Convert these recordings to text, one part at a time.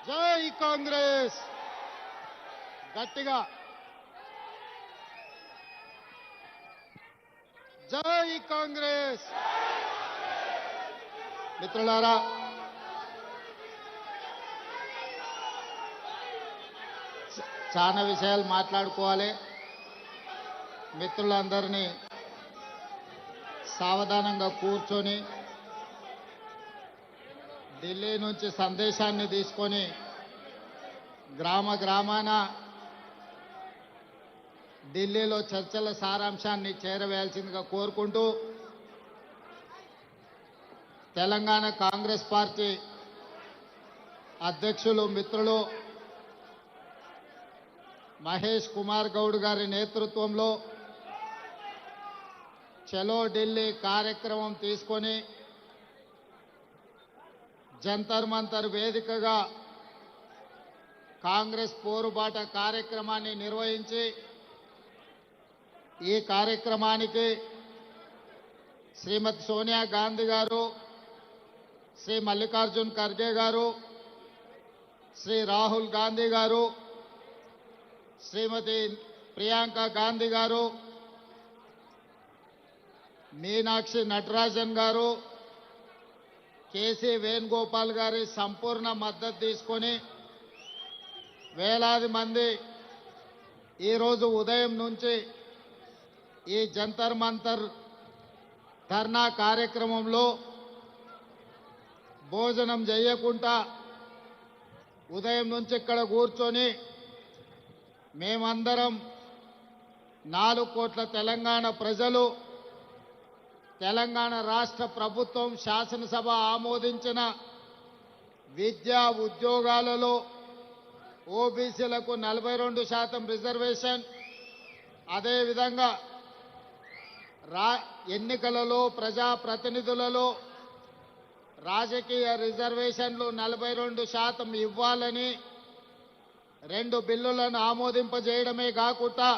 జై కాంగ్రెస్ గట్టిగా జై కాంగ్రెస్. మిత్రులారా, చాలా విషయాలు మాట్లాడుకోవాలి. మిత్రులందరినీ సావధానంగా కూర్చొని ఢిల్లీ నుంచి సందేశాన్ని తీసుకొని గ్రామ గ్రామాన ఢిల్లీలో చర్చల సారాంశాన్ని చేరవేయాల్సిందిగా కోరుకుంటూ, తెలంగాణ కాంగ్రెస్ పార్టీ అధ్యక్షులు మిత్రులు మహేష్ కుమార్ గౌడ్ గారి నేతృత్వంలో చలో ఢిల్లీ కార్యక్రమం తీసుకొని జంతర్ మంతర్ వేదికగా కాంగ్రెస్ పోరుబాట కార్యక్రమాన్ని నిర్వహించి, ఈ కార్యక్రమానికి శ్రీమతి సోనియా గాంధీ గారు, శ్రీ మల్లికార్జున్ ఖర్గే గారు, శ్రీ రాహుల్ గాంధీ గారు, శ్రీమతి ప్రియాంక గాంధీ గారు, మీనాక్షి నటరాజన్ గారు, కేసీ వేణుగోపాల్ గారి సంపూర్ణ మద్దతు తీసుకొని వేలాది మంది ఈరోజు ఉదయం నుంచి ఈ జంతర్ మంతర్ ధర్నా కార్యక్రమంలో భోజనం చేయకుండా ఉదయం నుంచి ఇక్కడ కూర్చొని మేమందరం 4 కోట్ల తెలంగాణ ప్రజలు, తెలంగాణ రాష్ట్ర ప్రభుత్వం శాసనసభ ఆమోదించిన విద్యా ఉద్యోగాలలో ఓబీసీలకు 42% రిజర్వేషన్, అదేవిధంగా ఎన్నికలలో ప్రజాప్రతినిధులలో రాజకీయ రిజర్వేషన్లు 42% ఇవ్వాలని 2 బిల్లులను ఆమోదింపజేయడమే కాకుండా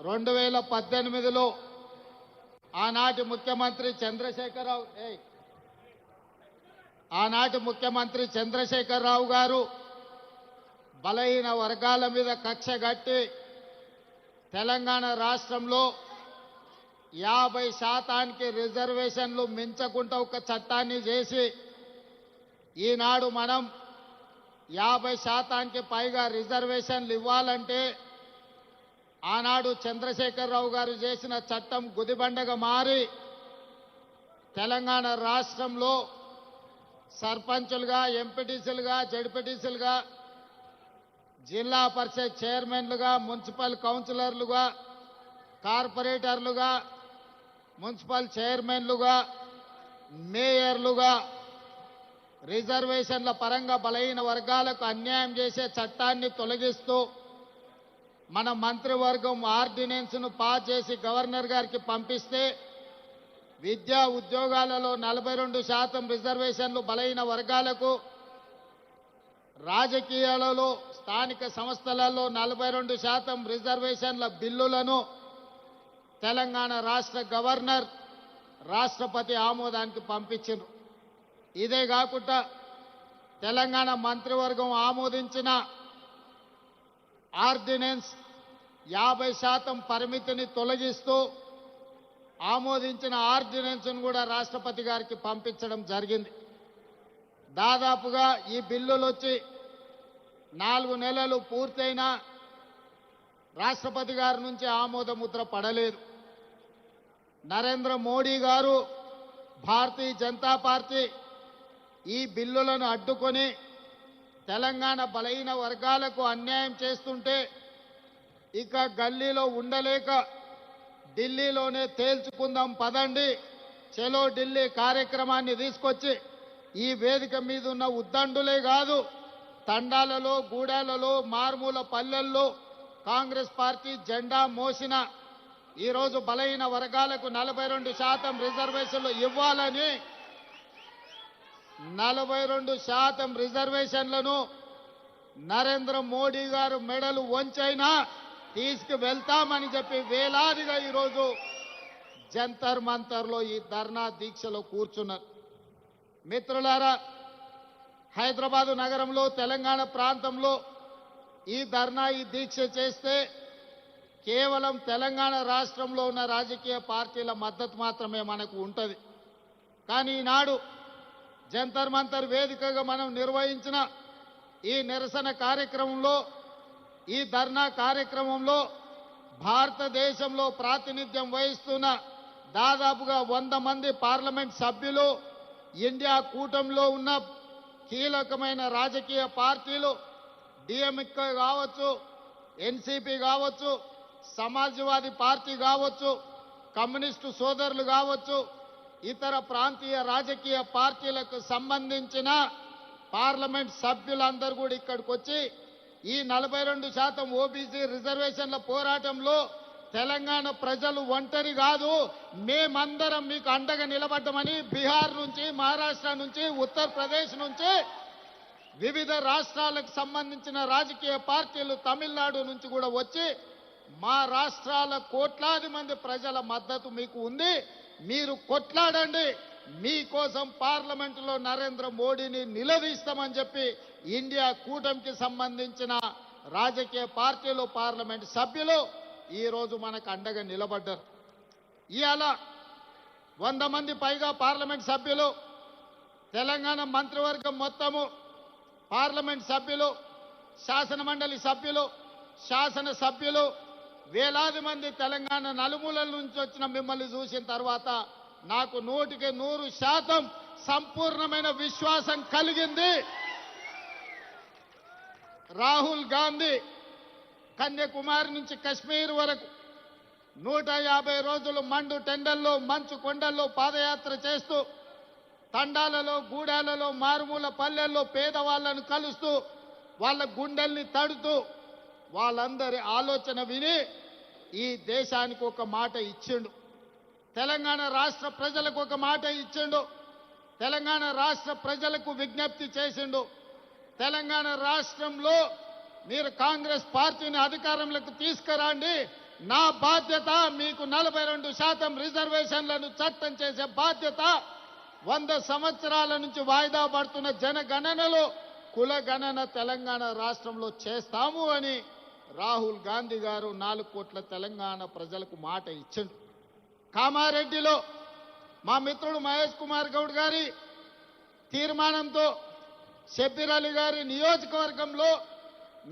2018లో ఆనాటి ముఖ్యమంత్రి చంద్రశేఖరరావు గారు బలహీన వర్గాల మీద కక్ష కట్టి తెలంగాణ రాష్ట్రంలో 50% రిజర్వేషన్లు మించకుండా ఒక చట్టాన్ని చేసి ఈనాడు మనం 50%కి పైగా రిజర్వేషన్లు ఇవ్వాలంటే ఆనాడు చంద్రశేఖరరావు గారు చేసిన చట్టం గుదిబండగా మారి తెలంగాణ రాష్ట్రంలో సర్పంచులుగా, ఎంపీటీసీలుగా, జడ్పీటీసీలుగా, జిల్లా పరిషత్ చైర్మన్లుగా, మున్సిపల్ కౌన్సిలర్లుగా, కార్పొరేటర్లుగా, మున్సిపల్ చైర్మన్లుగా, మేయర్లుగా రిజర్వేషన్ల పరంగా బలహీన వర్గాలకు అన్యాయం చేసే చట్టాన్ని తొలగిస్తూ మన మంత్రివర్గం ఆర్డినెన్స్ను పాస్ చేసి గవర్నర్ గారికి పంపిస్తే విద్యా ఉద్యోగాలలో 42% రిజర్వేషన్లు బలహీన వర్గాలకు, రాజకీయాలలో స్థానిక సంస్థలలో 42% రిజర్వేషన్ల బిల్లులను తెలంగాణ రాష్ట్ర గవర్నర్ రాష్ట్రపతి ఆమోదానికి పంపించారు. ఇదే కాకుండా తెలంగాణ మంత్రివర్గం ఆమోదించిన ఆర్డినెన్స్ 50% పరిమితిని తొలగిస్తూ ఆమోదించిన ఆర్డినెన్స్ను కూడా రాష్ట్రపతి గారికి పంపించడం జరిగింది. దాదాపుగా ఈ బిల్లులు వచ్చి 4 నెలలు పూర్తయినా రాష్ట్రపతి గారి నుంచి ఆమోద ముద్ర పడలేదు. నరేంద్ర మోడీ గారు, భారతీయ జనతా పార్టీ ఈ బిల్లులను అడ్డుకొని తెలంగాణ బలహీన వర్గాలకు అన్యాయం చేస్తుంటే ఇక గల్లీలో ఉండలేక ఢిల్లీలోనే తేల్చుకుందాం పదండి, చలో ఢిల్లీ కార్యక్రమాన్ని తీసుకొచ్చి ఈ వేదిక మీద ఉన్న ఉద్దండులే కాదు, తండాలలో, గూడాలలో, మారుమూల పల్లెల్లో కాంగ్రెస్ పార్టీ జెండా మోసిన ఈరోజు బలహీన వర్గాలకు 42% రిజర్వేషన్లు ఇవ్వాలని 42% రిజర్వేషన్లను నరేంద్ర మోడీ గారు మెడలు వంచైనా తీసుకువెళ్తామని చెప్పి వేలాదిగా ఈరోజు జంతర్ మంతర్లో ఈ ధర్నా దీక్షలో కూర్చున్నారు. మిత్రులారా, హైదరాబాదు నగరంలో తెలంగాణ ప్రాంతంలో ఈ ధర్నా ఈ దీక్ష చేస్తే కేవలం తెలంగాణ రాష్ట్రంలో ఉన్న రాజకీయ పార్టీల మద్దతు మాత్రమే మనకు ఉంటుంది. కానీ ఈనాడు జంతర్ మంతర్ వేదికగా మనం నిర్వహించిన ఈ నిరసన కార్యక్రమంలో, ఈ ధర్నా కార్యక్రమంలో భారతదేశంలో ప్రాతినిధ్యం వహిస్తున్న దాదాపుగా 100 మంది పార్లమెంట్ సభ్యులు, ఇండియా కూటమిలో ఉన్న కీలకమైన రాజకీయ పార్టీలు, డిఎంకే కావచ్చు, ఎన్సీపీ కావచ్చు, సమాజ్వాదీ పార్టీ కావచ్చు, కమ్యూనిస్టు సోదరులు కావచ్చు, ఇతర ప్రాంతీయ రాజకీయ పార్టీలకు సంబంధించిన పార్లమెంట్ సభ్యులందరూ కూడా ఇక్కడికి వచ్చి ఈ 42% ఓబీసీ రిజర్వేషన్ల పోరాటంలో తెలంగాణ ప్రజలు ఒంటరి కాదు, మేమందరం మీకు అండగా నిలబడ్డామని బీహార్ నుంచి, మహారాష్ట్ర నుంచి, ఉత్తరప్రదేశ్ నుంచి, వివిధ రాష్ట్రాలకు సంబంధించిన రాజకీయ పార్టీలు తమిళనాడు నుంచి కూడా వచ్చి మా రాష్ట్రాల కోట్లాది మంది ప్రజల మద్దతు మీకు ఉంది, మీరు కొట్లాడండి, మీకోసం పార్లమెంటులో నరేంద్ర మోడీని నిలదీస్తామని చెప్పి ఇండియా కూటమికి సంబంధించిన రాజకీయ పార్టీలు, పార్లమెంట్ సభ్యులు ఈరోజు మనకు అండగా నిలబడ్డారు. ఇవాళ 100 మంది పైగా పార్లమెంట్ సభ్యులు, తెలంగాణ మంత్రివర్గం మొత్తము, పార్లమెంట్ సభ్యులు, శాసనమండలి సభ్యులు, శాసనసభ్యులు, వేలాది మంది తెలంగాణ నలుమూలల నుంచి వచ్చిన మిమ్మల్ని చూసిన తర్వాత నాకు 100% సంపూర్ణమైన విశ్వాసం కలిగింది. రాహుల్ గాంధీ కన్యాకుమారి నుంచి కశ్మీర్ వరకు 150 రోజులు మండు టెండల్లో, మంచు కొండల్లో పాదయాత్ర చేస్తూ, తండాలలో, గూడాలలో, మారుమూల పల్లెల్లో పేదవాళ్లను కలుస్తూ, వాళ్ళ గుండెల్ని తడుతూ, వాళ్ళందరి ఆలోచన విని ఈ దేశానికి ఒక మాట ఇచ్చిండు. తెలంగాణ రాష్ట్ర ప్రజలకు ఒక మాట ఇచ్చిండు. తెలంగాణ రాష్ట్ర ప్రజలకు విజ్ఞప్తి చేసిండు. తెలంగాణ రాష్ట్రంలో మీరు కాంగ్రెస్ పార్టీని అధికారంలోకి తీసుకురండి, నా బాధ్యత మీకు 42% రిజర్వేషన్లను చట్టం చేసే బాధ్యత, 100 సంవత్సరాల నుంచి వాయిదా పడుతున్న జనగణనలో కులగణన తెలంగాణ రాష్ట్రంలో చేస్తాము అని రాహుల్ గాంధీ గారు 4 కోట్ల తెలంగాణ ప్రజలకు మాట ఇచ్చిండు. కామారెడ్డిలో మా మిత్రుడు మహేష్ కుమార్ గౌడ్ గారి తీర్మానంతో షబ్బీర్ అలీ గారి నియోజకవర్గంలో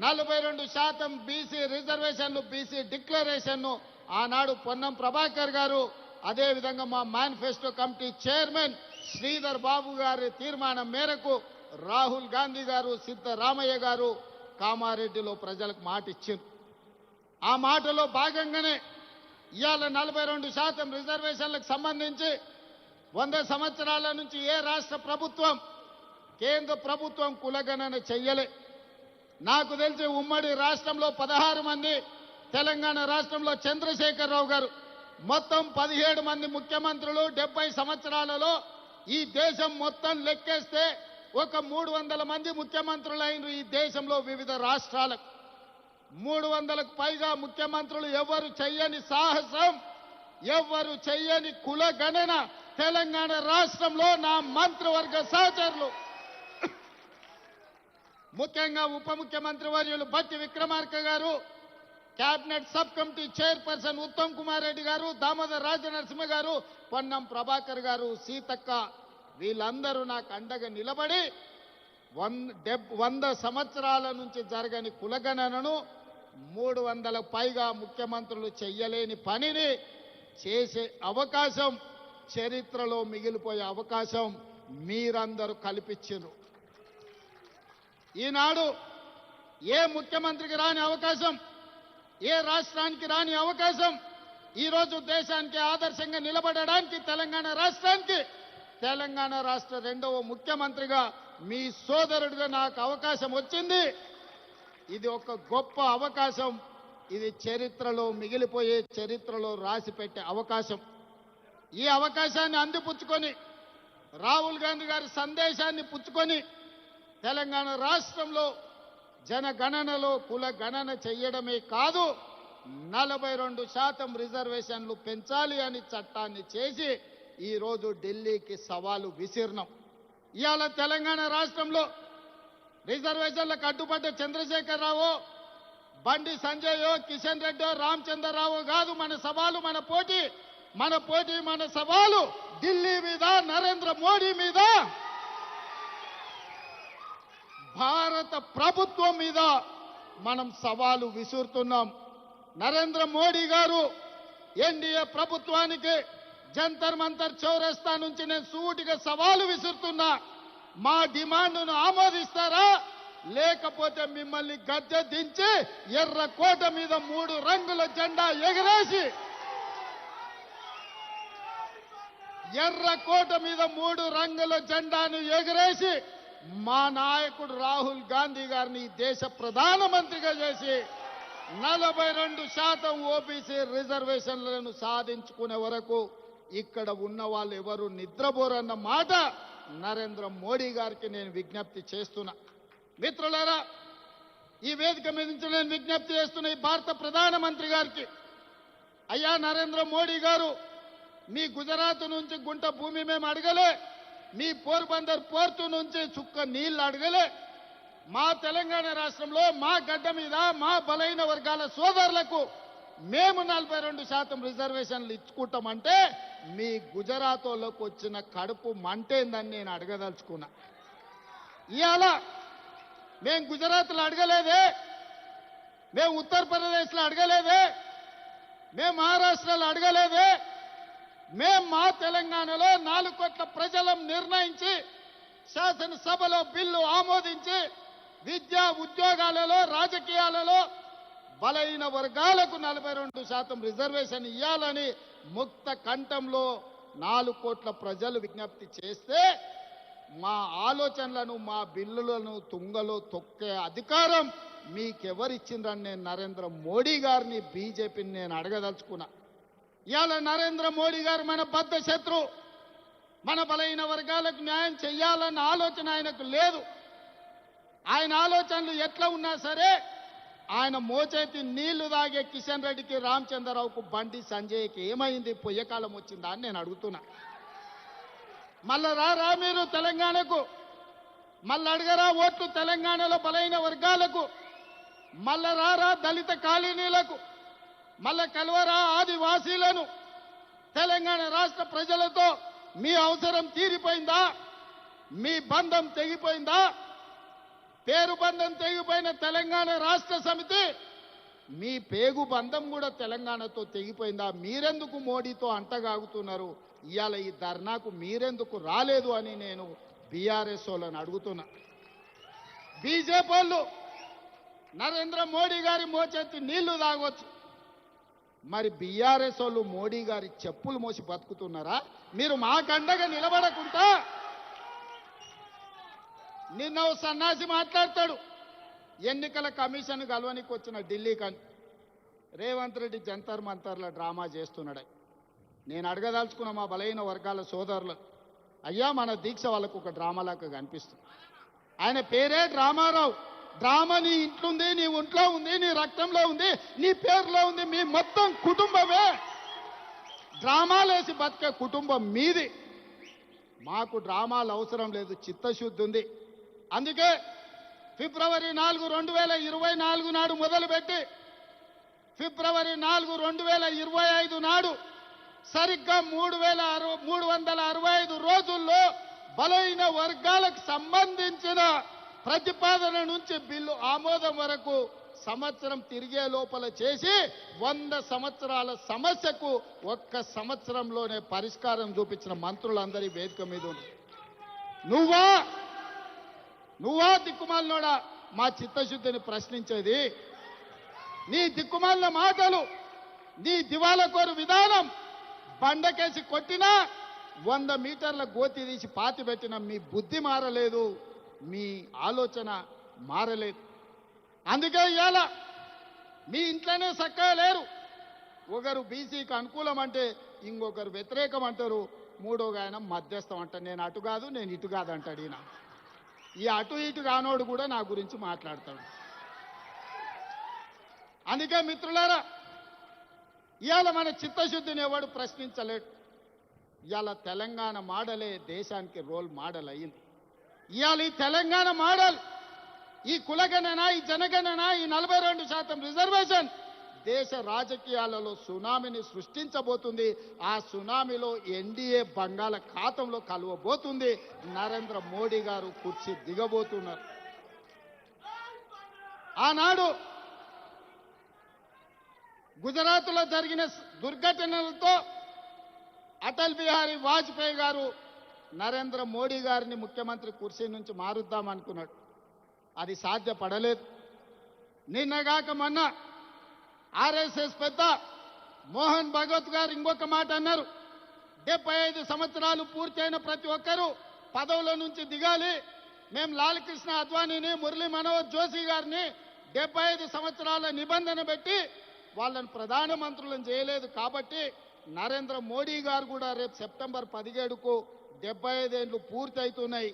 42% బీసీ రిజర్వేషన్లు, బీసీ డిక్లరేషన్ను ఆనాడు పొన్నం ప్రభాకర్ గారు, అదేవిధంగా మా manifesto committee chairman Sridhar Babu గారి తీర్మానం మేరకు రాహుల్ గాంధీ గారు, సిద్ధరామయ్య గారు కామారెడ్డిలో ప్రజలకు మాట ఇచ్చారు. ఆ మాటలో భాగంగానే ఇవాళ 42% రిజర్వేషన్లకు సంబంధించి 100 సంవత్సరాల నుంచి ఏ రాష్ట్ర ప్రభుత్వం, కేంద్ర ప్రభుత్వం కులగణన చెయ్యలే. నాకు తెలిసి ఉమ్మడి రాష్ట్రంలో 16 మంది, తెలంగాణ రాష్ట్రంలో చంద్రశేఖరరావు గారు, మొత్తం 17 మంది ముఖ్యమంత్రులు 70 సంవత్సరాలలో ఈ దేశం మొత్తం లెక్కేస్తే ఒక 300 మంది ముఖ్యమంత్రులైన ఈ దేశంలో వివిధ రాష్ట్రాలకు 300కు పైగా ముఖ్యమంత్రులు ఎవరు చెయ్యని సాహసం, ఎవరు చెయ్యని కులగణన తెలంగాణ రాష్ట్రంలో నా మంత్రివర్గ సహచరులు, ముఖ్యంగా ఉప ముఖ్యమంత్రి వర్యులు భట్టి విక్రమార్క గారు, cabinet sub committee chairperson Uttam Kumar Reddy గారు, దామోదర్ రాజనరసింహ గారు, పొన్నం ప్రభాకర్ గారు, సీతక్క, వీళ్ళందరూ నాకు అండగా నిలబడి 100 సంవత్సరాల నుంచి జరగని కులగణనను 300లకు పైగా ముఖ్యమంత్రులు చెయ్యలేని పనిని చేసే అవకాశం, చరిత్రలో మిగిలిపోయే అవకాశం మీరందరూ కల్పించారు. ఈనాడు ఏ ముఖ్యమంత్రికి రాని అవకాశం, ఏ రాష్ట్రానికి రాని అవకాశం, ఈరోజు దేశానికి ఆదర్శంగా నిలబడడానికి తెలంగాణ రాష్ట్రానికి, తెలంగాణ రాష్ట్ర 2వ ముఖ్యమంత్రిగా మీ సోదరుడిగా నాకు అవకాశం వచ్చింది. ఇది ఒక గొప్ప అవకాశం. ఇది చరిత్రలో మిగిలిపోయే, చరిత్రలో రాసిపెట్టే అవకాశం. ఈ అవకాశాన్ని అందిపుచ్చుకొని, రాహుల్ గాంధీ గారి సందేశాన్ని పుచ్చుకొని, తెలంగాణ రాష్ట్రంలో జనగణనలో కుల గణన చెయ్యడమే కాదు, 42% రిజర్వేషన్లు పెంచాలి అని చట్టాన్ని చేసి ఈరోజు ఢిల్లీకి సవాలు విసిరినాం. ఇవాళ తెలంగాణ రాష్ట్రంలో రిజర్వేషన్లకు అడ్డుపడ్డ చంద్రశేఖరరావు, బండి సంజయ్, కిషన్ రెడ్డి, రామచంద్రరావు కాదు మన సవాలు, మన పోటీ, మన సవాలు ఢిల్లీ మీద, నరేంద్ర మోడీ మీద, భారత ప్రభుత్వం మీద మనం సవాలు విసురుతున్నాం. నరేంద్ర మోడీ గారు ఎన్డీఏ ప్రభుత్వానికి జంతర్ మంతర్ చౌరస్తా నుంచి నేను సూటిగా సవాలు విసురుతున్నా. మా డిమాండ్ను ఆమోదిస్తారా, లేకపోతే మిమ్మల్ని గద్దె దించి ఎర్రకోట మీద 3 రంగుల జెండా ఎగరేసి, ఎర్రకోట మీద 3 రంగుల జెండాను ఎగరేసి మా నాయకుడు రాహుల్ గాంధీ గారిని దేశ ప్రధానమంత్రిగా చేసి 42% ఓబీసీ రిజర్వేషన్లను సాధించుకునే వరకు ఇక్కడ ఉన్న వాళ్ళు ఎవరు నిద్రపోరన్న మాట నరేంద్ర మోడీ గారికి నేను విజ్ఞప్తి చేస్తున్నా. మిత్రులారా, ఈ వేదిక మీద నుంచి నేను విజ్ఞప్తి చేస్తున్న ఈ భారత ప్రధానమంత్రి గారికి, అయ్యా నరేంద్ర మోడీ గారు, మీ గుజరాత్ నుంచి గుంట భూమి మేము అడగలే, మీ పోర్బందర్ పోర్టు నుంచి చుక్క నీళ్లు అడగలే. మా తెలంగాణ రాష్ట్రంలో మా గడ్డ మీద మా బలైన వర్గాల సోదరులకు మేము 42% రిజర్వేషన్లు ఇచ్చుకుంటామంటే మీ గుజరాత్ వాళ్ళకు వచ్చిన కడుపు మంటేందని నేను అడగదలుచుకున్నా. ఇవాళ మేము గుజరాత్లో అడగలేదే, మేము ఉత్తరప్రదేశ్లో అడగలేదే, మేము మహారాష్ట్రలో అడగలేదే, మేము మా తెలంగాణలో 4 కోట్ల ప్రజలం నిర్ణయించి శాసనసభలో బిల్లు ఆమోదించి విద్యా ఉద్యోగాలలో రాజకీయాలలో బలైన వర్గాలకు 42% రిజర్వేషన్ ఇవ్వాలని ముక్త కంఠంలో 4 కోట్ల ప్రజలు విజ్ఞప్తి చేస్తే మా ఆలోచనలను మా బిల్లులను తుంగలో తొక్కే అధికారం మీకెవరిచ్చిందని నేను నరేంద్ర మోడీ గారిని బీజేపీని నేను అడగదలుచుకున్నా. ఇవాళ నరేంద్ర మోడీ గారు మన బద్ధ శత్రు, మన బలైన వర్గాలకు న్యాయం చెయ్యాలన్న ఆలోచన ఆయనకు లేదు. ఆయన ఆలోచనలు ఎట్లా ఉన్నా సరే ఆయన మోచేతి నీళ్లు తాగే కిషన్ రెడ్డికి, రామచంద్రరావుకు, బండి సంజయ్కి ఏమైంది, పొయ్యకాలం వచ్చిందా అని నేను అడుగుతున్నా. మళ్ళా రా మీరు తెలంగాణకు, మళ్ళీ అడగరా ఓట్లు తెలంగాణలో బలైన వర్గాలకు, మళ్ళా రా దళిత కాలనీలకు, మళ్ళా కలవరా ఆదివాసీలను. తెలంగాణ రాష్ట్ర ప్రజలతో మీ అవసరం తీరిపోయిందా, మీ బంధం తెగిపోయిందా? పేరు బంధం తెగిపోయిన తెలంగాణ రాష్ట్ర సమితి మీ పేగు బంధం కూడా తెలంగాణతో తెగిపోయిందా? మీరెందుకు మోడీతో అంటగాగుతున్నారు? ఇవాళ ఈ ధర్నాకు మీరెందుకు రాలేదు అని నేను బీఆర్ఎస్ వాళ్ళని అడుగుతున్నా. బీజేపీ వాళ్ళు నరేంద్ర మోడీ గారి మోచేతి నీళ్లు తాగొచ్చు, మరి బీఆర్ఎస్ వాళ్ళు మోడీ గారి చెప్పులు మోసి బతుకుతున్నారా? మీరు మాకండగా నిలబడకుండా నిన్న ఓ సన్నాసి మాట్లాడతాడు, ఎన్నికల కమిషన్ కలవనికి వచ్చిన ఢిల్లీ కానీ రేవంత్ రెడ్డి జంతర్ మంతర్ల డ్రామా చేస్తున్నాడు. నేను అడగదలుచుకున్న మా బలైన వర్గాల సోదరులు, అయ్యా మన దీక్ష వాళ్ళకు ఒక డ్రామాలాగా కనిపిస్తుంది. ఆయన పేరే డ్రామారావు. డ్రామా నీ ఇంట్లో ఉంది, నీ ఒంట్లో ఉంది, నీ రక్తంలో ఉంది, నీ పేరులో ఉంది, మీ మొత్తం కుటుంబమే డ్రామాలేసి బతికే కుటుంబం మీది. మాకు డ్రామాలు అవసరం లేదు, చిత్తశుద్ధి ఉంది. అందుకే ఫిబ్రవరి 4, 2024 నాడు మొదలుపెట్టి ఫిబ్రవరి 4, 2025 నాడు సరిగ్గా 365 రోజుల్లో బలైన వర్గాలకు సంబంధించిన ప్రతిపాదన నుంచి బిల్లు ఆమోదం వరకు సంవత్సరం తిరిగే లోపల చేసి 100 సంవత్సరాల సమస్యకు 1 సంవత్సరంలోనే పరిష్కారం చూపించిన మంత్రులందరి వేదిక మీద ఉంది. నువ్వా దిక్కుమాలినోడా మా చిత్తశుద్ధిని ప్రశ్నించేది? నీ దిక్కుమాలిన మాటలు, నీ దివాలకోరు విధానం, బండకేసి కొట్టినా 100 మీటర్ల గోతి తీసి పాతి పెట్టిన మీ బుద్ధి మారలేదు, మీ ఆలోచన మారలేదు. అందుకే ఇవాళ మీ ఇంట్లోనే చక్కగా లేరు. ఒకరు బీసీకి అనుకూలం అంటే ఇంకొకరు వ్యతిరేకం అంటారు, మూడోగా ఆయన మధ్యస్థం అంటారు. నేను అటు కాదు, నేను ఇటు కాదు అంటాడు. ఈయన ఈ అటు ఇటు కానోడు కూడా నా గురించి మాట్లాడతాడు. అందుకే మిత్రులారా, ఇవాళ మన చిత్తశుద్ధిని ఎవడు ప్రశ్నించలేడు. ఇవాళ తెలంగాణ మోడలే దేశానికి రోల్ మోడల్ అయ్యింది. ఇవాళ ఈ తెలంగాణ మోడల్ ఈ కులగణన, ఈ జనగణన, ఈ 42% రిజర్వేషన్ దేశ రాజకీయాలలో సునామీని సృష్టించబోతుంది. ఆ సునామీలో ఎన్డీఏ బంగాళాఖాతంలో కలవబోతుంది. నరేంద్ర మోడీ గారు కుర్చీ దిగబోతున్నారు. ఆనాడు గుజరాత్లో జరిగిన దుర్ఘటనలతో అటల్ బిహారీ వాజ్పేయి గారు నరేంద్ర మోడీ గారిని ముఖ్యమంత్రి కుర్చీ నుంచి మారుద్దామనుకున్నాడు. అది సాధ్యపడలేదు. నిన్నగాక మొన్న ఆర్ఎస్ఎస్ పెద్ద మోహన్ భగవత్ గారు ఇంకొక మాట అన్నారు. 75 సంవత్సరాలు పూర్తయిన ప్రతి ఒక్కరూ పదవుల నుంచి దిగాలి. మేము లాల్కృష్ణ అద్వానీని, మురళీ మనోహర్ జోషి గారిని 75 సంవత్సరాల నిబంధన పెట్టి వాళ్ళని ప్రధానమంత్రులను చేయలేదు. కాబట్టి నరేంద్ర మోడీ గారు కూడా రేపు సెప్టెంబర్ 17కు 75 ఏళ్ళు పూర్తవుతున్నాయి.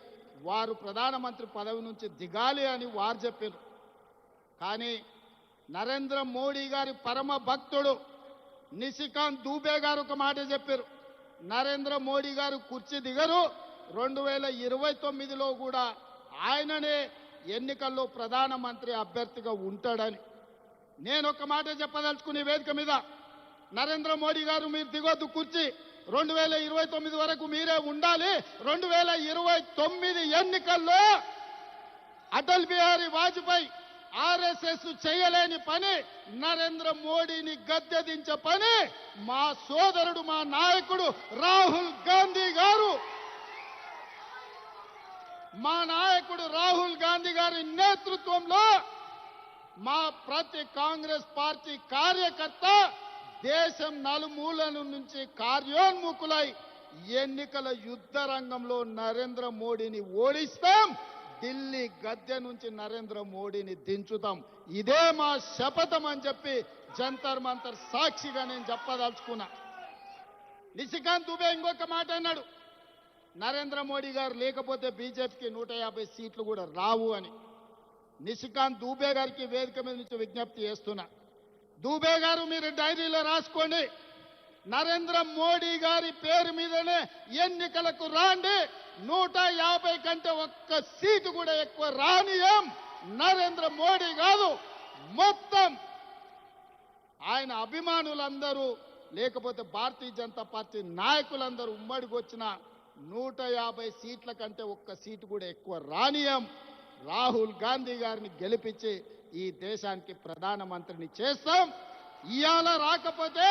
వారు ప్రధానమంత్రి పదవి నుంచి దిగాలి అని వారు చెప్పారు. కానీ నరేంద్ర మోడీ గారి పరమ భక్తుడు నిశికాంత్ దూబే గారు ఒక మాట చెప్పారు. నరేంద్ర మోడీ గారు కుర్చీ దిగరు, 2029లో కూడా ఆయననే ఎన్నికల్లో ప్రధానమంత్రి అభ్యర్థిగా ఉంటాడని. నేను ఒక మాట చెప్పదలుచుకునే వేదిక మీద, నరేంద్ర మోడీ గారు మీరు దిగొద్దు కుర్చీ, 2029 వరకు మీరే ఉండాలి. 2029 ఎన్నికల్లో అటల్ బిహారీ వాజ్పేయి ఆర్ఎస్ఎస్ చేయలేని పని, నరేంద్ర మోడీని గద్దెదించే పని మా సోదరుడు, మా నాయకుడు రాహుల్ గాంధీ గారు, మా నాయకుడు రాహుల్ గాంధీ గారి నేతృత్వంలో మా ప్రతి కాంగ్రెస్ పార్టీ కార్యకర్త దేశం నలుమూలల నుంచి కార్యోన్ముఖులై ఎన్నికల యుద్ధ రంగంలో నరేంద్ర మోడీని ఓడిస్తాం. ఢిల్లీ గద్దె నుంచి నరేంద్ర మోడీని దించుతాం. ఇదే మా శపథం అని చెప్పి జంతర్ మంతర్ సాక్షిగా నేను చెప్పదలుచుకున్నా. నిశికాంత్ దుబే ఇంకొక మాట అన్నాడు, నరేంద్ర మోడీ గారు లేకపోతే బీజేపీకి 150 సీట్లు కూడా రావు అని. నిశికాంత్ దూబే గారికి వేదిక మీద నుంచి విజ్ఞప్తి చేస్తున్నా. దూబే గారు మీరు డైరీలో రాసుకోండి, నరేంద్ర మోడీ గారి పేరు మీదనే ఎన్నికలకు రాండి. 150 కంటే ఒక్క సీటు కూడా ఎక్కువ రానియం. నరేంద్ర మోడీ కాదు, మొత్తం ఆయన అభిమానులందరూ లేకపోతే భారతీయ జనతా పార్టీ నాయకులందరూ ఉమ్మడికి వచ్చిన 150 సీట్ల కంటే ఒక్క సీటు కూడా ఎక్కువ రానియం. రాహుల్ గాంధీ గారిని గెలిపించి ఈ దేశానికి ప్రధానమంత్రిని చేస్తాం. ఇవాళ రాకపోతే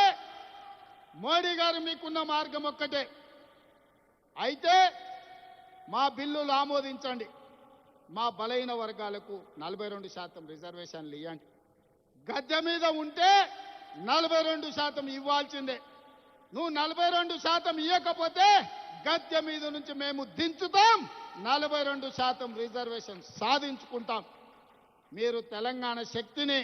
మోడీ గారు మీకున్న మార్గం ఒక్కటే, అయితే మా బిల్లులు ఆమోదించండి, మా బలహీన వర్గాలకు 42% రిజర్వేషన్లు ఇవ్వండి. గద్దె మీద ఉంటే 42% ఇవ్వాల్సిందే. నువ్వు 42% ఇవ్వకపోతే గద్దె మీద నుంచి మేము దించుతాం, 42% రిజర్వేషన్ సాధించుకుంటాం. మీరు తెలంగాణ శక్తిని,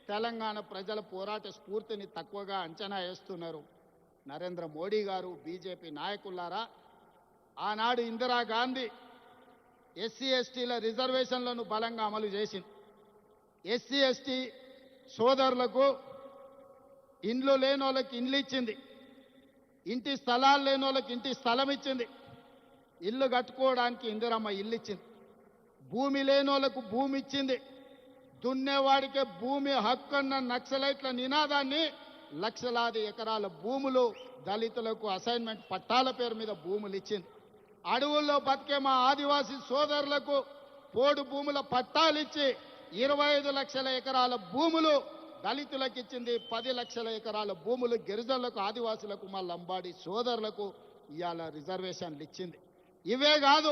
తెలంగాణ ప్రజల పోరాట స్ఫూర్తిని తక్కువగా అంచనా వేస్తున్నారు. నరేంద్ర మోడీ గారు, బీజేపీ నాయకులారా, ఆనాడు ఇందిరాగాంధీ ఎస్సీ ఎస్టీల రిజర్వేషన్లను బలంగా అమలు చేసింది. ఎస్సీ ఎస్టీ సోదరులకు ఇండ్లు లేని వాళ్ళకి ఇండ్లు ఇచ్చింది, ఇంటి స్థలాలు లేని వాళ్ళకి ఇంటి స్థలం ఇచ్చింది, ఇల్లు కట్టుకోవడానికి ఇందిరమ్మ ఇల్లు ఇచ్చింది, భూమి లేని వాళ్ళకు భూమి ఇచ్చింది. దున్నేవాడికే భూమి హక్కు అన్న నక్సలైట్ల నినాదాన్ని లక్షలాది ఎకరాల భూములు దళితులకు అసైన్మెంట్ పట్టాల పేరు మీద భూములు ఇచ్చింది. అడవుల్లో బతికే మా ఆదివాసీ సోదరులకు పోడు భూముల పట్టాలు ఇచ్చి 25 లక్షల ఎకరాల భూములు దళితులకు ఇచ్చింది. 10 లక్షల ఎకరాల భూములు గిరిజనులకు, ఆదివాసులకు, మా లంబాడి సోదరులకు ఇవాళ రిజర్వేషన్లు ఇచ్చింది. ఇవే కాదు,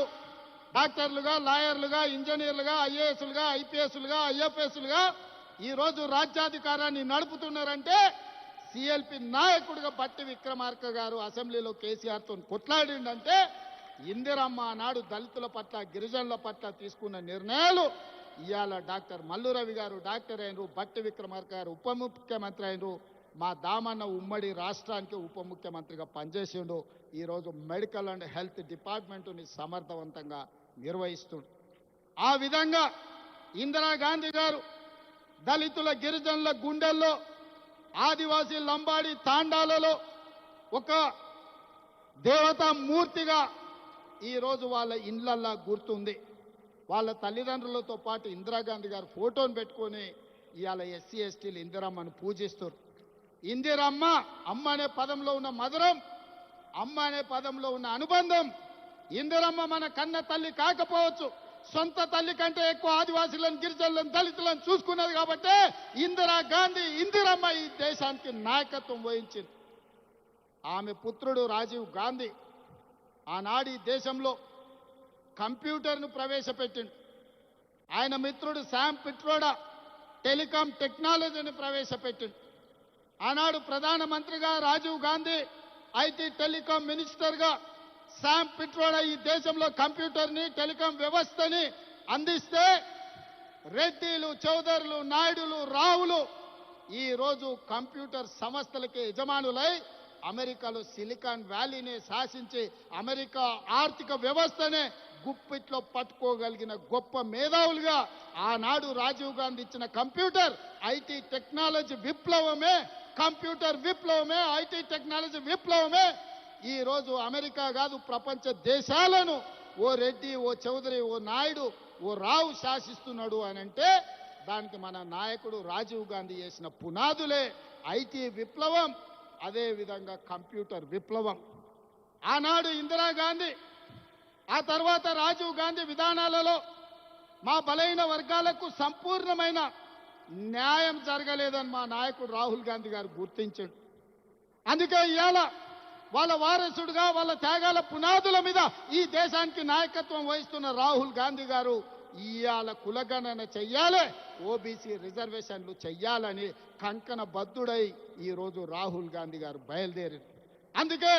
డాక్టర్లుగా, లాయర్లుగా, ఇంజనీర్లుగా, ఐఏఎస్లుగా, ఐపీఎస్లుగా, ఐఎఫ్ఎస్లుగా ఈరోజు రాజ్యాధికారాన్ని నడుపుతున్నారంటే సిఎల్పి నాయకుడిగా బట్టి విక్రమార్క గారు అసెంబ్లీలో కేసీఆర్తో కొట్లాడిందంటే ఇందిరమ్మ నాడు దళితుల పట్ల, గిరిజనుల పట్ల తీసుకున్న నిర్ణయాలు ఇవాళ డాక్టర్ మల్లు రవి గారు డాక్టర్ అయినరు, బట్టి విక్రమార్క గారు ఉప ముఖ్యమంత్రి అయినరు, మా దామన్న ఉమ్మడి రాష్ట్రానికి ఉప ముఖ్యమంత్రిగా పనిచేసిండు. ఈరోజు మెడికల్ అండ్ హెల్త్ డిపార్ట్మెంటుని సమర్థవంతంగా నిర్వహిస్తుండు. ఆ విధంగా ఇందిరాగాంధీ గారు దళితుల, గిరిజనుల గుండెల్లో, ఆదివాసీ లంబాడి తాండాలలో ఒక దేవతా మూర్తిగా ఈరోజు వాళ్ళ ఇండ్లల్లా గుర్తుంది. వాళ్ళ తల్లిదండ్రులతో పాటు ఇందిరాగాంధీ గారు ఫోటోను పెట్టుకొని ఇవాళ ఎస్సీ ఎస్టీలు ఇందిరమ్మను పూజిస్తారు. ఇందిరమ్మ అమ్మ అనే పదంలో ఉన్న మధురం, అమ్మ అనే పదంలో ఉన్న అనుబంధం. ఇందిరమ్మ మన కన్న తల్లి కాకపోవచ్చు, సొంత తల్లి కంటే ఎక్కువ ఆదివాసులను, గిరిజనులను, దళితులను చూసుకున్నది కాబట్టి ఇందిరాగాంధీ ఇందిరమ్మ ఈ దేశానికి నాయకత్వం వహించింది. ఆమె పుత్రుడు రాజీవ్ గాంధీ ఆనాడు ఈ దేశంలో కంప్యూటర్ను ప్రవేశపెట్టిండు. ఆయన మిత్రుడు శామ్ పిట్రోడా టెలికాం టెక్నాలజీని ప్రవేశపెట్టిండు. ఆనాడు ప్రధానమంత్రిగా రాజీవ్ గాంధీ, ఐటీ టెలికాం మినిస్టర్గా శామ్ పిట్రోడా ఈ దేశంలో కంప్యూటర్ని, టెలికాం వ్యవస్థని అందిస్తే రెడ్డిలు, చౌదరులు, నాయుడులు, రావులు ఈ రోజు కంప్యూటర్ సంస్థలకి యజమానులై అమెరికాలో సిలికాన్ వ్యాలీని శాసించి అమెరికా ఆర్థిక వ్యవస్థనే గుప్పిట్లో పట్టుకోగలిగిన గొప్ప మేధావులుగా ఆనాడు రాజీవ్ గాంధీ ఇచ్చిన కంప్యూటర్, ఐటీ టెక్నాలజీ విప్లవమే, కంప్యూటర్ విప్లవమే, ఐటీ టెక్నాలజీ విప్లవమే ఈ రోజు అమెరికా కాదు ప్రపంచ దేశాలను ఓ రెడ్డి, ఓ చౌదరి, ఓ నాయుడు, ఓ రావు శాసిస్తున్నాడు అని అంటే దానికి మన నాయకుడు రాజీవ్ గాంధీ చేసిన పునాదులే ఐటీ విప్లవం, అదే విధంగా కంప్యూటర్ విప్లవం. ఆనాడు ఇందిరాగాంధీ, ఆ తర్వాత రాజీవ్ గాంధీ విధానాలలో మా బలైన వర్గాలకు సంపూర్ణమైన న్యాయం జరగలేదని మా నాయకుడు రాహుల్ గాంధీ గారు గుర్తించాడు. అందుకే ఇవాళ వాళ్ళ వారసుడుగా, వాళ్ళ త్యాగాల పునాదుల మీద ఈ దేశానికి నాయకత్వం వహిస్తున్న రాహుల్ గాంధీ గారు ఇవాళ కులగణన చెయ్యాలి, ఓబీసీ రిజర్వేషన్లు చెయ్యాలని కంకణ బద్దుడై ఈరోజు రాహుల్ గాంధీ గారు బయలుదేరారు. అందుకే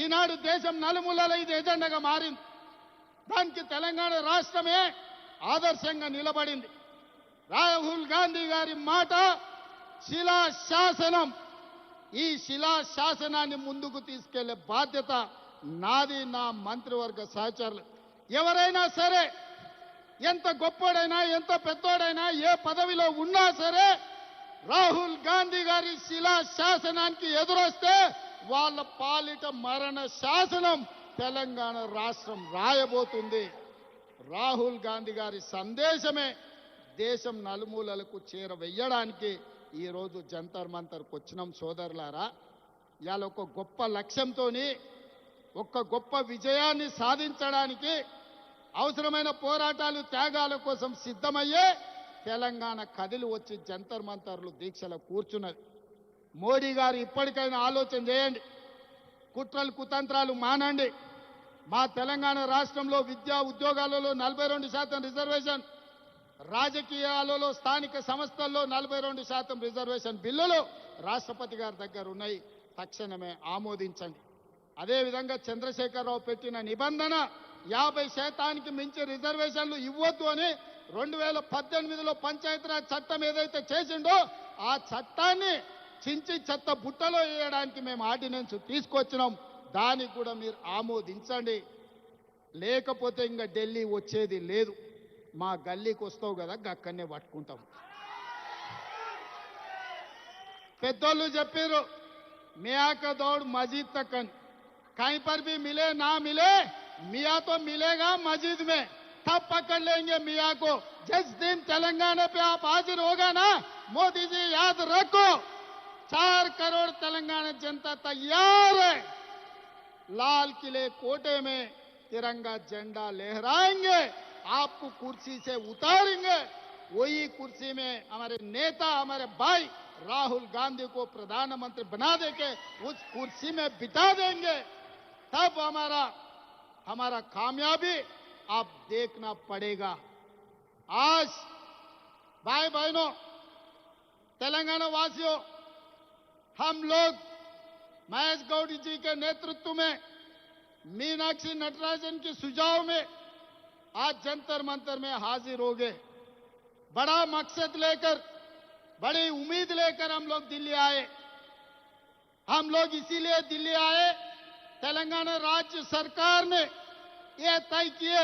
ఈనాడు దేశం నలుమూలల ఇది ఎజెండాగా మారింది. దానికి తెలంగాణ రాష్ట్రమే ఆదర్శంగా నిలబడింది. రాహుల్ గాంధీ గారి మాట శిలా శాసనం. ఈ శిలా శాసనాన్ని ముందుకు తీసుకెళ్లే బాధ్యత నాది, నా మంత్రివర్గ సహచరులు. ఎవరైనా సరే, ఎంత గొప్పోడైనా, ఎంత పెద్దోడైనా, ఏ పదవిలో ఉన్నా సరే రాహుల్ గాంధీ గారి శిలా శాసనానికి ఎదురొస్తే వాళ్ళ పాలిట మరణ శాసనం తెలంగాణ రాష్ట్రం రాయబోతుంది. రాహుల్ గాంధీ గారి సందేశమే దేశం నలుమూలలకు చేరవేయడానికి ఈరోజు జంతర్ మంతర్కి వచ్చినాం సోదరులారా. ఇవాళ ఒక గొప్ప లక్ష్యంతో, ఒక గొప్ప విజయాన్ని సాధించడానికి అవసరమైన పోరాటాలు, త్యాగాల కోసం సిద్ధమయ్యే తెలంగాణ కదిలి వచ్చి జంతర్ మంతర్లు దీక్షలో కూర్చున్నది. మోడీ గారు ఇప్పటికైనా ఆలోచన చేయండి, కుట్రలు కుతంత్రాలు మానండి. మా తెలంగాణ రాష్ట్రంలో విద్యా ఉద్యోగాలలో 42% రిజర్వేషన్, రాజకీయాలలో స్థానిక సంస్థల్లో 42% రిజర్వేషన్ బిల్లులు రాష్ట్రపతి గారి దగ్గర ఉన్నాయి. తక్షణమే ఆమోదించండి. అదేవిధంగా చంద్రశేఖరరావు పెట్టిన నిబంధన 50% మించి రిజర్వేషన్లు ఇవ్వద్దు అని 2018లో పంచాయతీరాజ్ చట్టం ఏదైతే చేసిండో ఆ చట్టాన్ని చించి చెత్త బుట్టలో వేయడానికి మేము ఆర్డినెన్స్ తీసుకొచ్చినాం. దానికి కూడా మీరు ఆమోదించండి. లేకపోతే ఇంకా ఢిల్లీ వచ్చేది లేదు. మా గల్లీకి వస్తావు కదా, అక్కడనే పట్టుకుంటాం. పెద్దోళ్ళు చెప్పారు మియా కా దౌడ్ మస్జిద్ తక్ అని. कहीं पर भी मिले ना मिले, मियाँ तो मिलेगा मस्जिद में, तब पकड़ लेंगे मियाँ को. जिस दिन तेलंगाना पे आप हाजिर होगा ना मोदी जी, याद रखो 4 करोड़ तेलंगाना जनता तैयार है. लाल किले कोटे में तिरंगा झंडा लहराएंगे, आपको कुर्सी से उतारेंगे. वही कुर्सी में हमारे नेता, हमारे भाई राहुल गांधी को प्रधानमंत्री बना देके उस कुर्सी में बिठा देंगे. तब हमारा कामयाबी आप देखना पड़ेगा. आज भाई बहनों, तेलंगाना वासियों, हम लोग महेश गौड़ जी के नेतृत्व में, मीनाक्षी नटराजन के सुझाव में आज जंतर मंतर में हाजिर हो गए. बड़ा मकसद लेकर, बड़ी उम्मीद लेकर हम लोग दिल्ली आए. हम लोग इसीलिए दिल्ली आए, तेलंगाना राज्य सरकार ने यह तय किए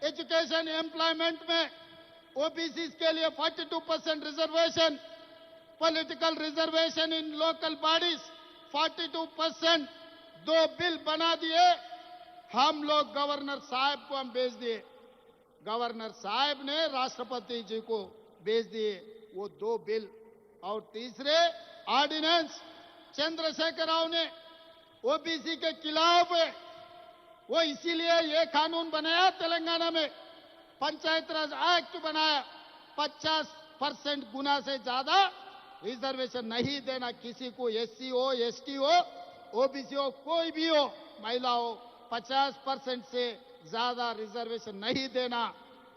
एजुकेशन एम्प्लॉयमेंट में ओबीसी के लिए 42% रिजर्वेशन, पॉलिटिकल रिजर्वेशन इन लोकल बॉडीज 42%. 2 बिल बना दिए. हम लोग गवर्नर साहब को हम भेज दिए. गवर्नर साहब ने राष्ट्रपति जी को भेज दिए वो 2 बिल। और तीसरे ऑर्डिनेंस चंद्रशेखर राव ने ओबीसी के खिलाफ है, वो इसीलिए ये कानून बनाया तेलंगाना में, पंचायत राज एक्ट बनाया, 50% गुना से ज्यादा रिजर्वेशन नहीं देना किसी को, एससी हो, एसटी हो, ओबीसी हो, कोई भी हो, महिला हो, 50% से ज्यादा रिजर्वेशन नहीं देना,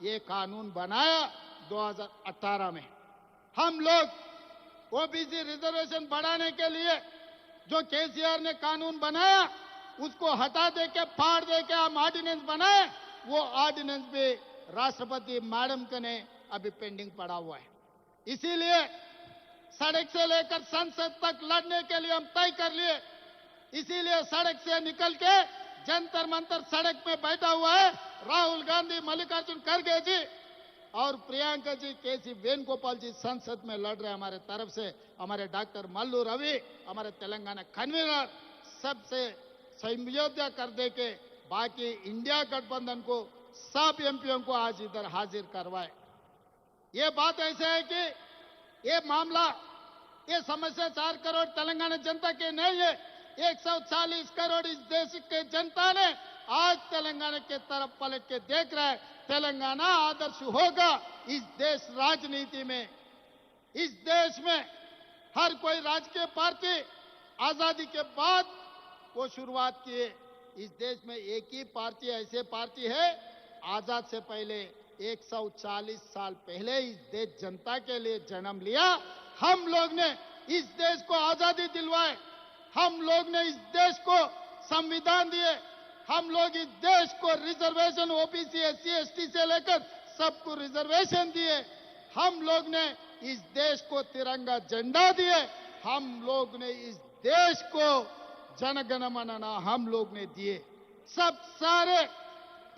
ये कानून बनाया 2018 में। हम लोग ओबीसी रिजर्वेशन बढ़ाने के लिए जो केसीआर ने कानून बनाया उसको हटा दे के, फाड़ दे के हम ऑर्डिनेंस बनाए, वो ऑर्डिनेंस भी राष्ट्रपति मैडम के ने अभी पेंडिंग पड़ा हुआ है। इसीलिए सड़क से लेकर संसद तक लड़ने के लिए हम तय कर लिए। इसीलिए सड़क से निकल के जंतर मंतर सड़क में बैठा हुआ है राहुल गांधी, मल्लिकार्जुन खड़गे जी और प्रियंका जी, केसी वेणुगोपाल जी संसद में लड़ रहे हमारे तरफ से। हमारे डॉक्टर मल्लू रवि, हमारे तेलंगाना कन्वीनर, सबसे संयोजन कर दे के बाकी इंडिया गठबंधन को सब एमपीओ को आज इधर हाजिर करवाए। ये बात ऐसे है कि ये मामला, ये समस्या 4 करोड़ तेलंगाना जनता के नहीं है, 140 करोड़ इस देश के जनता ने आज तेलंगाना के तरफ पलट के देख रहा है। तेलंगाना आदर्श होगा इस देश राजनीति में। इस देश में हर कोई राजकीय पार्टी आजादी के बाद वो शुरुआत किए। इस देश में एक ही पार्टी ऐसे पार्टी है, आजाद से पहले 140 साल पहले इस देश जनता के लिए जन्म लिया। हम लोग ने इस देश को आजादी दिलवाए, हम लोग ने इस देश को संविधान दिए, हम लोग इस देश को रिजर्वेशन ओबीसी, एससी, एसटी से लेकर सबको रिजर्वेशन दिए, हम लोग ने इस देश को तिरंगा झंडा दिए, हम लोग ने इस देश को जनगण मन हम लोग ने दिए। सब सारे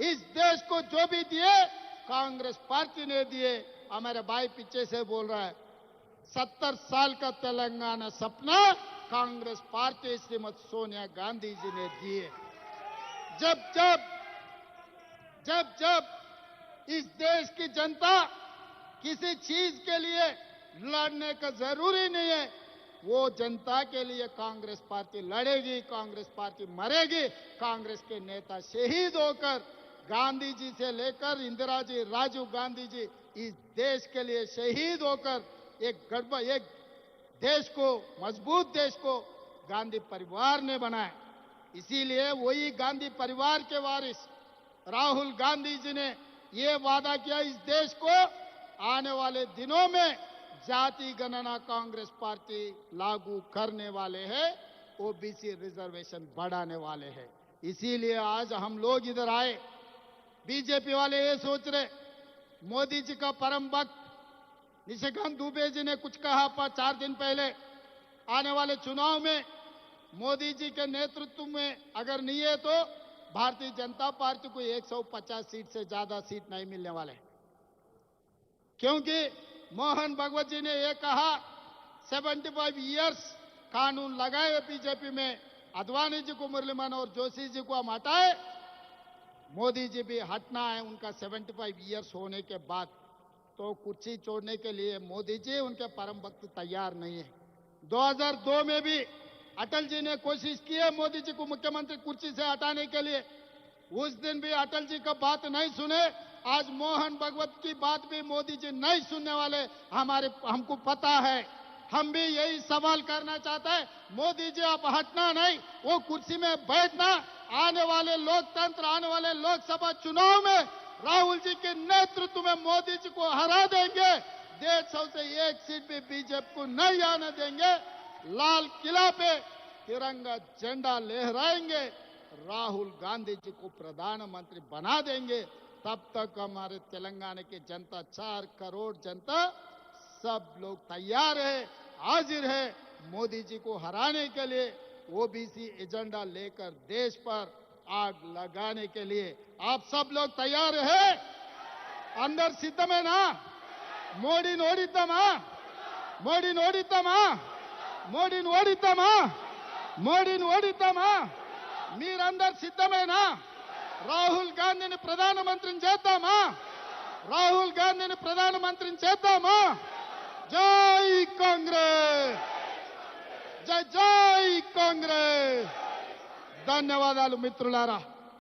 इस देश को जो भी दिए कांग्रेस पार्टी ने दिए। हमारे भाई पीछे से बोल रहा है 70 साल का तेलंगाना सपना कांग्रेस पार्टी श्रीमती सोनिया गांधी जी ने दिए। जब इस देश की जनता किसी चीज के लिए लड़ने का जरूरी नहीं है, वो जनता के लिए कांग्रेस पार्टी लड़ेगी, कांग्रेस पार्टी मरेगी। कांग्रेस के नेता शहीद होकर गांधी जी से लेकर इंदिरा जी, राजीव गांधी जी इस देश के लिए शहीद होकर एक देश को, मजबूत देश को गांधी परिवार ने बनाया। इसीलिए वही गांधी परिवार के वारिस राहुल गांधी जी ने ये वादा किया, इस देश को आने वाले दिनों में जाति गणना कांग्रेस पार्टी लागू करने वाले हैं, ओबीसी रिजर्वेशन बढ़ाने वाले हैं। इसीलिए आज हम लोग इधर आए। बीजेपी वाले ये सोच रहे मोदी जी का परम भक्त निशिकांत दुबे जी ने कुछ कहा 4 दिन पहले, आने वाले चुनाव में मोदी जी के नेतृत्व में अगर नहीं है तो भारतीय जनता पार्टी को 150 सीट से ज्यादा सीट नहीं मिलने वाले, क्योंकि मोहन भगवत जी ने यह कहा 75 इयर्स कानून लगाए बीजेपी में, अडवाणी जी को, मुरली मनोहर जोशी जी को हम हटाए, मोदी जी भी हटना है उनका 75 इयर्स होने के बाद। तो कुर्सी छोड़ने के लिए मोदी जी, उनके परम भक्त तैयार नहीं है। 2002 में भी अटल जी ने कोशिश की है मोदी जी को मुख्यमंत्री कुर्सी से हटाने के लिए, उस दिन भी अटल जी का बात नहीं सुने। आज मोहन भगवत की बात भी मोदी जी नहीं सुनने वाले, हमको पता है। हम भी यही सवाल करना चाहते हैं, मोदी जी आप हटना नहीं, वो कुर्सी में बैठना। आने वाले लोकतंत्र, आने वाले लोकसभा चुनाव में राहुल जी के नेतृत्व में मोदी जी को हरा देंगे। 150 से 1 सीट भी बीजेपी को नहीं आने देंगे। लाल किला पे तिरंगा झंडा लहराएंगे, राहुल गांधी जी को प्रधानमंत्री बना देंगे। तब तक हमारे तेलंगाना की जनता, 4 करोड़ जनता, सब लोग तैयार है, हाजिर है मोदी जी को हराने के लिए, ओबीसी एजेंडा लेकर देश पर आग लगाने के लिए। आप सब लोग तैयार है? अंदर सिद्धमेना? मोदी नोडितमा? मोदी नोडितमा? मोदी नोडितमा? मोदी नोडितमा? మీరందరూ సిద్ధమేనా? రాహుల్ గాంధీని ప్రధానమంత్రిని చేద్దామా? రాహుల్ గాంధీని ప్రధానమంత్రిని చేద్దామా? జై కాంగ్రెస్, జై జై కాంగ్రెస్. ధన్యవాదాలు మిత్రులారా.